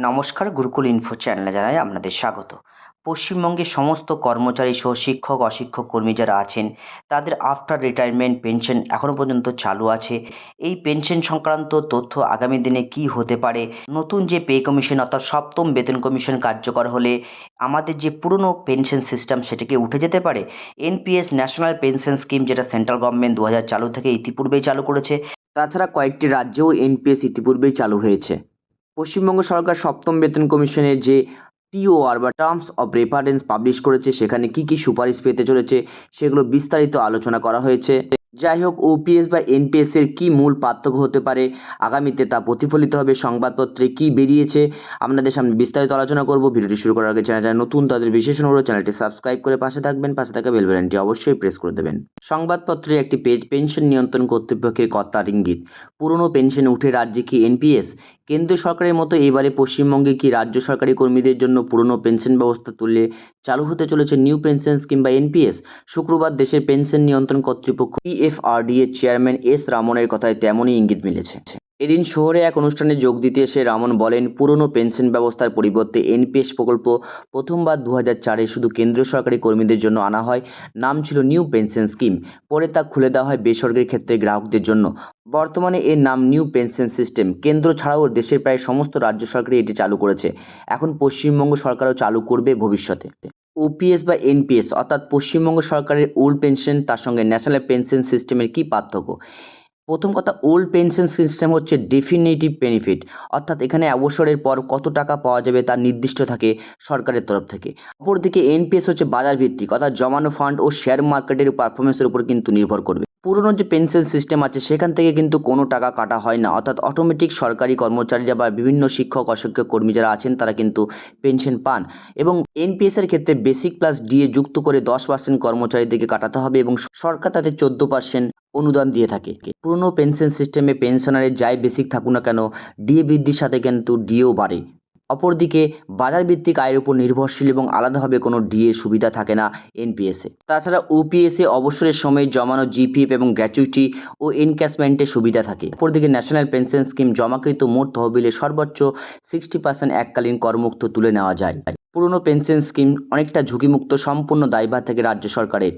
নমস্কার, গুরুকুল ইনফো চ্যানেলে জানাই আপনাদের স্বাগত। পশ্চিমবঙ্গের সমস্ত কর্মচারী সহ শিক্ষক, অশিক্ষক কর্মী যারা আছেন, তাদের আফটার রিটায়ারমেন্ট পেনশন এখনও পর্যন্ত চালু আছে। এই পেনশন সংক্রান্ত তথ্য আগামী দিনে কি হতে পারে, নতুন যে পে কমিশন অর্থাৎ সপ্তম বেতন কমিশন কার্যকর হলে আমাদের যে পুরনো পেনশন সিস্টেম সেটাকে উঠে যেতে পারে। এনপিএস ন্যাশনাল পেনশন স্কিম, যেটা সেন্ট্রাল গভর্নমেন্ট 2000 চালু থেকে ইতিপূর্বেই চালু করেছে। তাছাড়া কয়েকটি রাজ্যেও এনপিএস ইতিপূর্বেই চালু হয়েছে। পশ্চিমবঙ্গ সরকার সপ্তম বেতন কমিশনের যে টিওআর বা টার্মস অফ রেফারেন্স পাবলিশ করেছে, সেখানে কি কি সুপারিশ পেতে চলেছে সেগুলো বিস্তারিত আলোচনা করা হয়েছে। যাই হোক, ওপিএস বা এনপিএস এর কি মূল পার্থক্য হতে পারে, আগামীতে তা প্রতিফলিত হবে সংবাদপত্রে কি বেরিয়েছে, আপনাদের সামনে বিস্তারিত আলোচনা করব। ভিডিওটি শুরু করার আগে চ্যানেল যারা নতুন তাদের বিশেষ অনুরোধ, চ্যানেলটি সাবস্ক্রাইব করে পাশে থাকবেন, পাশে থাকা বেল বাটনটি অবশ্যই প্রেস করে দেবেন। সংবাদপত্রে একটি পেজ, পেনশন নিয়ন্ত্রণ কর্তৃপক্ষের কর্তার ইঙ্গিত, পুরনো পেনশন উঠে রাজ্যে কি এনপিএস। কেন্দ্র সরকারের মতো এবারে পশ্চিমবঙ্গে কি রাজ্য সরকারি কর্মীদের জন্য পুরনো পেনশন ব্যবস্থা তুলে চালু হতে চলেছে নিউ পেনশন স্কিম বা এনপিএস। শুক্রবার দেশের পেনশন নিয়ন্ত্রণ কর্তৃপক্ষ পিএফআরডি এর চেয়ারম্যান এস রামনের কথায় তেমনই ইঙ্গিত মিলেছে। এদিন শহরে এক অনুষ্ঠানে যোগ দিতে এসে রামন বলেন, পুরনো পেনশন ব্যবস্থার পরিবর্তে এনপিএস প্রকল্প প্রথমবার 2004-এ শুধু কেন্দ্রীয় সরকারি কর্মীদের জন্য আনা হয়। নাম ছিল নিউ পেনশন স্কিম, পরে তা খুলে দেওয়া হয় বেসরকারি ক্ষেত্রে গ্রাহকদের জন্য। বর্তমানে এর নাম নিউ পেনশন সিস্টেম। কেন্দ্র ছাড়াও দেশের প্রায় সমস্ত রাজ্য সরকারই এটি চালু করেছে। এখন পশ্চিমবঙ্গ সরকারও চালু করবে ভবিষ্যতে। ওপিএস বা এনপিএস অর্থাৎ পশ্চিমবঙ্গ সরকারের ওল্ড পেনশন, তার সঙ্গে ন্যাশনাল পেনশন সিস্টেমের কি পার্থক্য। প্রথম কথা, ওল্ড পেনশন সিস্টেম হচ্ছে ডেফিনিটিভ বেনিফিট, অর্থাৎ এখানে অবসরের পর কত টাকা পাওয়া যাবে তা নির্দিষ্ট থাকে সরকারের তরফ থেকে। অপরদিকে এনপিএস হচ্ছে বাজার ভিত্তিক, অর্থাৎ জমানো ফান্ড ও শেয়ার মার্কেটের পারফরমেন্সের উপর কিন্তু নির্ভর করবে। পুরনো যে পেনশন সিস্টেম আছে সেখান থেকে কিন্তু কোনো টাকা কাটা হয় না, অর্থাৎ অটোমেটিক সরকারি কর্মচারীরা বা বিভিন্ন শিক্ষক, অশিক্ষক কর্মী যারা আছেন তারা কিন্তু পেনশন পান। এবং এনপিএস এর ক্ষেত্রে বেসিক প্লাস ডিএ যুক্ত করে 10% কর্মচারীদেরকে কাটাতে হবে এবং সরকার তাতে 14% অনুদান দিয়ে থাকে। পুরনো পেনশন সিস্টেমে পেনশনারের যাই বেসিক থাকুক না কেন, ডিএ বৃদ্ধির সাথে কিন্তু ডিএও বাড়ে। অপরদিকে বাজার ভিত্তিক আয়ের উপর নির্ভরশীল এবং আলাদাভাবে কোনো ডিএ সুবিধা থাকে না এনপিএসে। তাছাড়া ওপিএসে অবসরের সময় জমানো জিপিএফ এবং গ্র্যাচুইটি ও এনক্যাশমেন্টের সুবিধা থাকে। অপরদিকে ন্যাশনাল পেনশন স্কিম জমাকৃত মোট তহবিলে সর্বোচ্চ 60% এককালীন করমুক্ত তুলে নেওয়া যায়। পুরনো পেনশন স্কিম অনেকটা ঝুঁকিমুক্ত, সম্পূর্ণ দায়ভার থেকে রাজ্য সরকারের।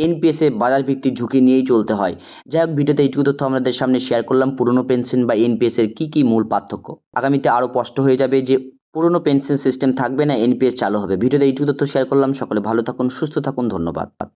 এনপিএসে বাজার ভিত্তিক ঝুঁকি নিয়েই চলতে হয়। যাই হোক, ভিডিওতে এইটুকু তথ্য আমাদের সামনে শেয়ার করলাম। পুরনো পেনশন বা এনপিএস এর কি মূল পার্থক্য, আগামীতে আরও স্পষ্ট হয়ে যাবে যে পুরনো পেনশন সিস্টেম থাকবে না, এনপিএস চালু হবে। ভিডিওতে এইটুকু তথ্য শেয়ার করলাম। সকলে ভালো থাকুন, সুস্থ থাকুন, ধন্যবাদ।